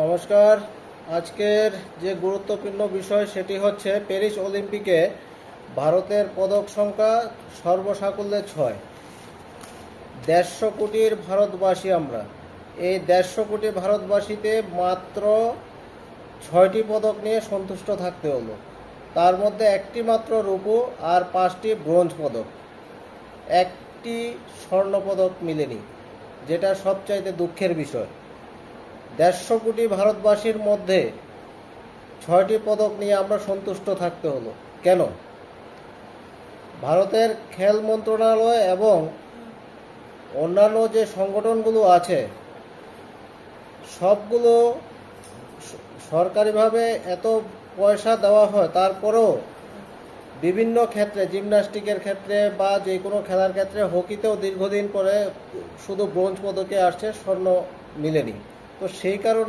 নমস্কার। আজকের যে গুরুত্বপূর্ণ বিষয় সেটি হচ্ছে প্যারিস অলিম্পিকে ভারতের পদক সংখ্যা সর্বসাকুল্যে 6। 150 কোটির ভারতবাসী আমরা। এই 150 কোটি ভারতবাসীতে মাত্র 6টি পদক নিয়ে সন্তুষ্ট থাকতে হলো। তার মধ্যে একটি মাত্র রূপো আর 5টি ব্রোঞ্জ পদক, একটি স্বর্ণপদক মিলেনি, যেটা সবচাইতে দুঃখের বিষয়। 150 কোটি ভারতবাসীর মধ্যে 6টি পদক নিয়ে আমরা সন্তুষ্ট থাকতে হলো কেন? ভারতের খেল মন্ত্রণালয় এবং অন্যান্য যে সংগঠনগুলো আছে সবগুলো সরকারিভাবে এত পয়সা দেওয়া হয়, তারপরেও বিভিন্ন ক্ষেত্রে, জিমন্যাস্টিকের ক্ষেত্রে বা যে কোনো খেলার ক্ষেত্রে, হকিতেও দীর্ঘদিন পরে শুধু ব্রোঞ্জ পদকে আসছে, স্বর্ণ মিলেনি। তো সেই কারণে